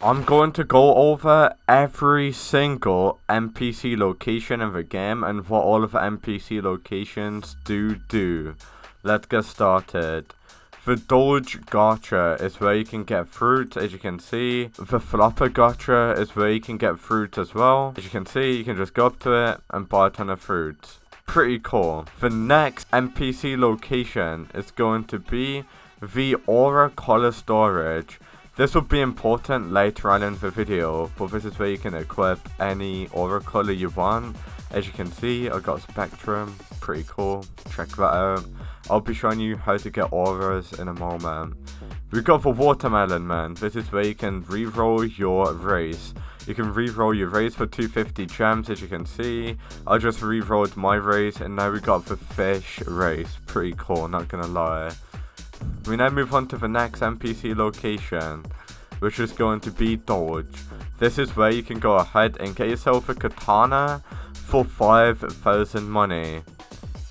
I'm going to go over every single NPC location in the game and what all of the NPC locations do. Let's get started. The Doge Gacha is where you can get fruit, as you can see. The Flopper Gacha is where you can get fruit as well. As you can see, you can just go up to it and buy a ton of fruit. Pretty cool. The next NPC location is going to be the Aura Color Storage. This will be important later on in the video, but this is where you can equip any aura color you want. As you can see, I got Spectrum, pretty cool, check that out. I'll be showing you how to get auras in a moment. We got the Watermelon Man. This is where you can reroll your race. You can reroll your race for 250 gems, as you can see. I just rerolled my race, and now we got the fish race. Pretty cool, not gonna lie. We now move on to the next NPC location, which is going to be Doge. This is where you can go ahead and get yourself a katana for 5,000 money.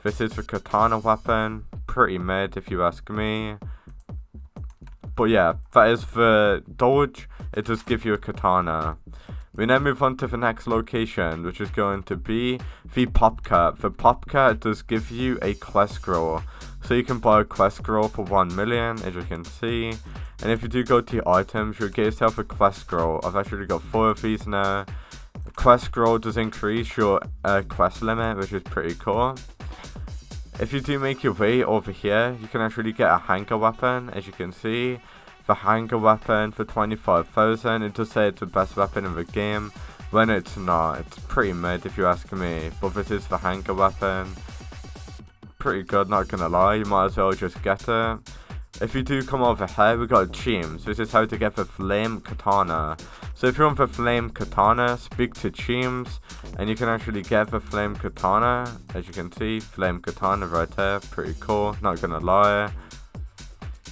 This is the katana weapon, pretty mid if you ask me. But yeah, that is the Doge, it does give you a katana. We now move on to the next location, which is going to be the Popcat. The Popcat does give you a quest scroll. So you can buy a quest scroll for 1 million, as you can see. And if you do go to your items, you'll get yourself a quest scroll. I've actually got 4 of these now. A quest scroll does increase your quest limit, which is pretty cool. If you do make your way over here, you can actually get a hanger weapon, as you can see. The hanger weapon for 25,000. It does say it's the best weapon in the game, when it's not. It's pretty mid if you ask me, but this is the hanger weapon. Pretty good, not gonna lie, you might as well just get it. If you do come over here, we got Cheems. This is how to get the Flame Katana. So if you want the Flame Katana, speak to Cheems, and you can actually get the Flame Katana. As you can see, Flame Katana right there, pretty cool, not gonna lie.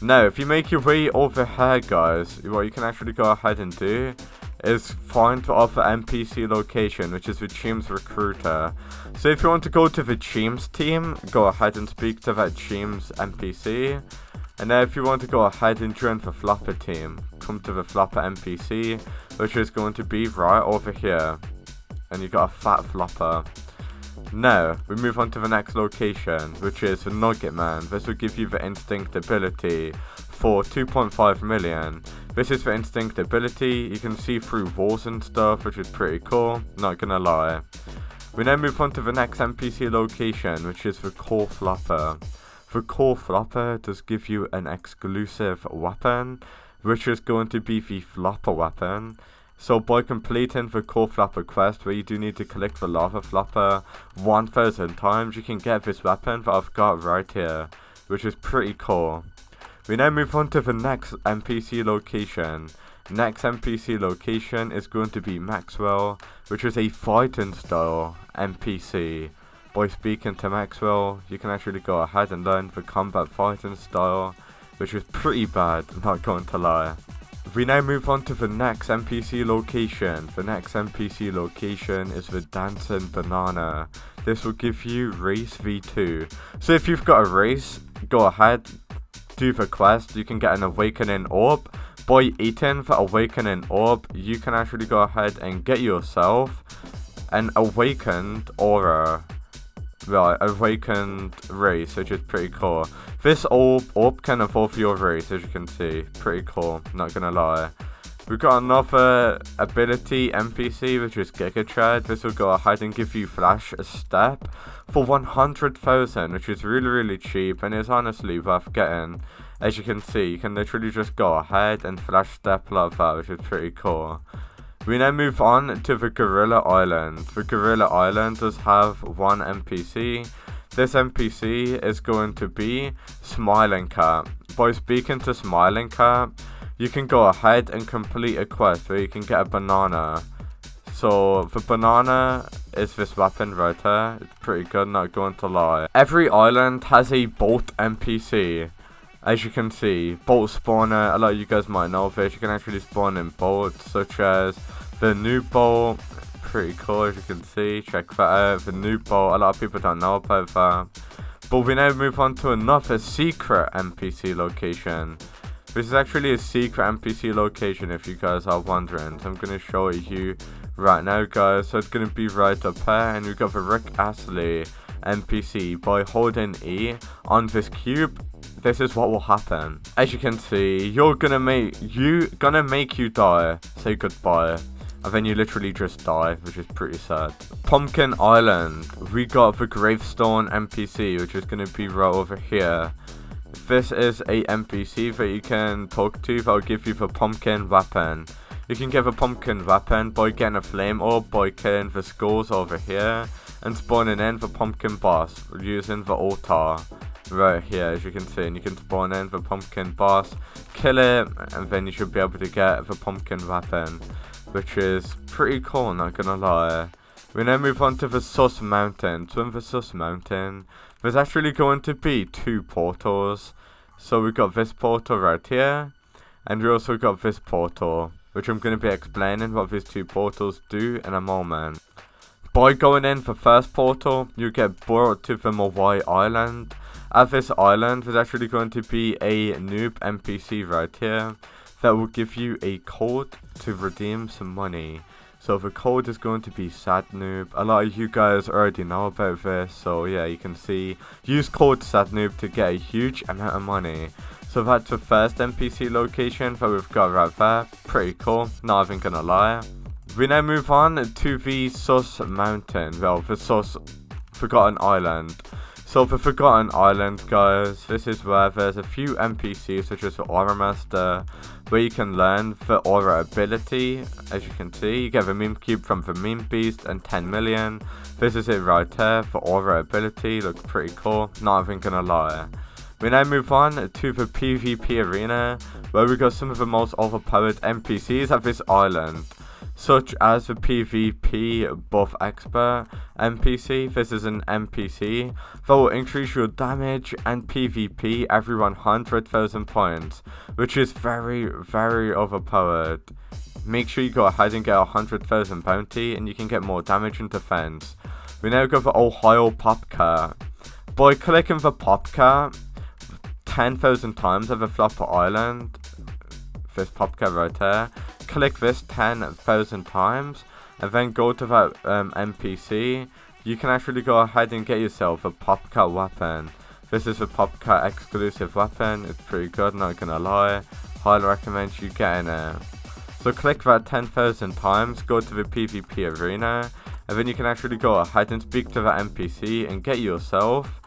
Now, if you make your way over here, guys, what you can actually go ahead and do is find the other NPC location, which is the Cheems Recruiter. So if you want to go to the Cheems team, go ahead and speak to that Cheems NPC. And then if you want to go ahead and join the Flopper team, come to the Flopper NPC, which is going to be right over here. And you got a fat Flopper. Now, we move on to the next location, which is the Nugget Man. This will give you the Instinct ability for 2.5 million. This is the Instinct ability. You can see through walls and stuff, which is pretty cool, not gonna lie. We now move on to the next NPC location, which is the Core Flopper. The Core Flopper does give you an exclusive weapon, which is going to be the Flopper weapon. So by completing the Core Flopper quest, where you do need to collect the Lava Flopper 1,000 times, you can get this weapon that I've got right here, which is pretty cool. We now move on to the next NPC location. Next NPC location is going to be Maxwell, which is a fighting style NPC. By speaking to Maxwell, you can actually go ahead and learn the combat fighting style, which is pretty bad, not going to lie. We now move on to the next NPC location. The next NPC location is the Dancing Banana. This will give you Race V2. So if you've got a race, go ahead, do the quest. You can get an Awakening Orb. By eating the Awakening Orb, you can actually go ahead and get yourself an Awakened Aura. Right, Awakened Race, which is pretty cool. This orb can evolve your race, as you can see. Pretty cool, not gonna lie. We've got another ability NPC, which is Giga Tread. This will go ahead and give you Flash Step for 100,000, which is really cheap, and it's honestly worth getting. As you can see, you can literally just go ahead and Flash Step like that, which is pretty cool. We now move on to the Gorilla Island. The Gorilla Island does have one NPC. This NPC is going to be Smiling Cat. By speaking to Smiling Cat, you can go ahead and complete a quest where you can get a banana. So the banana is this weapon right here. It's pretty good, not going to lie. Every island has a boat NPC. As you can see, boat spawner, a lot of you guys might know this, you can actually spawn in boats such as the Noob boat, pretty cool as you can see, check that out, the Noob boat, a lot of people don't know about that. But we now move on to another secret NPC location. This is actually a secret NPC location if you guys are wondering. So I'm going to show it you right now, guys. So it's going to be right up here, and we've got the Rick Astley NPC. By holding E on this cube, this is what will happen. As you can see, you're gonna make you die, say goodbye, and then you literally just die, which is pretty sad. Pumpkin Island, we got the Gravestone NPC, which is gonna be right over here. This is a NPC that you can talk to that will give you the pumpkin weapon. You can get the pumpkin weapon by getting a flame orb, by killing the skulls over here, and spawning in the pumpkin boss using the altar right here, as you can see. And you can spawn in the pumpkin boss, kill it, and then you should be able to get the pumpkin weapon, which is pretty cool, not gonna lie. We now move on to the Sus Mountain. So in the Sus Mountain, there's actually going to be 2 portals. So we got this portal right here, and we also got this portal, which I'm going to be explaining what these 2 portals do in a moment. By going in the first portal, you get brought to the Mowai Island. At this island, there's actually going to be a Noob NPC right here that will give you a code to redeem some money. So the code is going to be Sad Noob. A lot of you guys already know about this, so yeah, you can see, use code Sad Noob to get a huge amount of money. So that's the first NPC location that we've got right there. Pretty cool, not even gonna lie. We now move on to the Sus Mountain, well, the Sus Forgotten Island. So the Forgotten Island, guys, this is where there's a few NPCs such as the Aura Master, where you can learn the Aura ability. As you can see, you get the meme cube from the meme beast and 10 million. This is it right here, the Aura ability, looks pretty cool, not even gonna lie. We now move on to the PvP arena, where we got some of the most overpowered NPCs at this island, such as the PvP buff expert NPC. This is an NPC that will increase your damage and PvP every 100,000 points, which is very, very overpowered. Make sure you go ahead and get 100,000 bounty, and you can get more damage and defense. We now go for Ohio Popcar. By clicking the Popcar 10,000 times at the Flopper Island, this Popcar right there, click this 10,000 times, and then go to that NPC. You can actually go ahead and get yourself a Popcar weapon. This is a Popcar exclusive weapon. It's pretty good, not gonna lie. Highly recommend you getting it. So click that 10,000 times, go to the PvP arena, and then you can actually go ahead and speak to the NPC and get yourself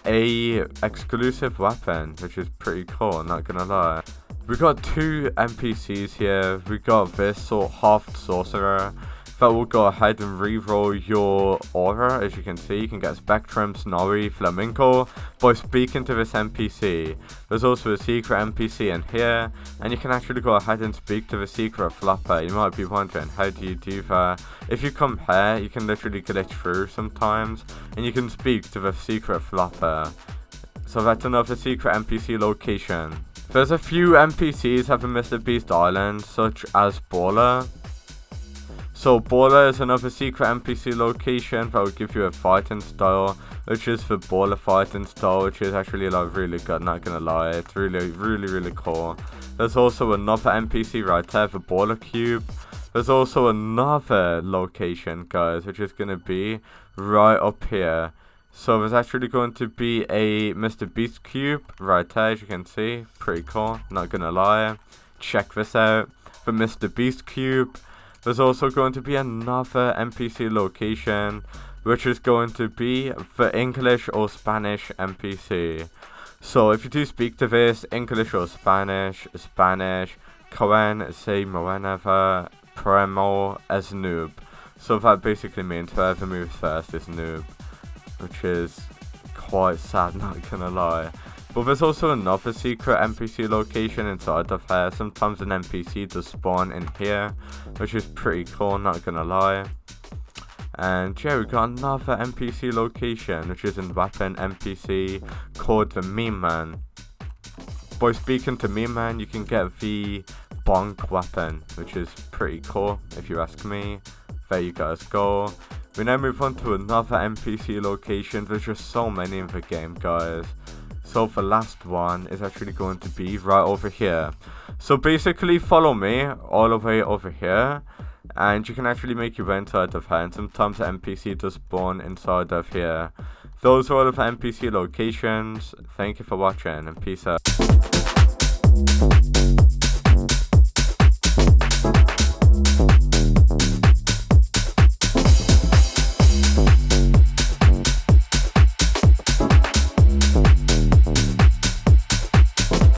a exclusive weapon, which is pretty cool, not gonna lie. We got 2 NPCs here. We got this half sorcerer that will go ahead and re-roll your aura. As you can see, you can get Spectrum, Snorri, Flamingo by speaking to this NPC. There's also a secret NPC in here, and you can actually go ahead and speak to the secret flopper. You might be wondering, how do you do that? If you come here, you can literally glitch through sometimes, and you can speak to the secret flopper. So that's another secret NPC location. There's a few NPCs having Mr. Beast Island, such as Baller. So Baller is another secret NPC location that will give you a fighting style, which is the Baller fighting style, which is actually like really good, not gonna lie. It's really cool. There's also another NPC right there, the Baller Cube. There's also another location, guys, which is gonna be right up here. So there's actually going to be a Mr. Beast cube right there, as you can see. Pretty cool, not gonna lie. Check this out, the Mr. Beast cube. There's also going to be another NPC location, which is going to be the English or Spanish NPC. So if you do speak to this, English or Spanish, Cohen se mueve primo as noob. So that basically means whoever moves first is noob, which is quite sad, not gonna lie. But there's also another secret NPC location inside of here. Sometimes an NPC does spawn in here, which is pretty cool, not gonna lie. And yeah, we got another NPC location, which is in Weapon NPC, called the Meme Man. By speaking to Meme Man, you can get the Bonk weapon, which is pretty cool, if you ask me. There you guys go. We now move on to another NPC location. There's just so many in the game, guys. So the last one is actually going to be right over here. So basically follow me all the way over here, and you can actually make your way inside of here, and sometimes the NPC does spawn inside of here. Those are all of the NPC locations. Thank you for watching, and peace out.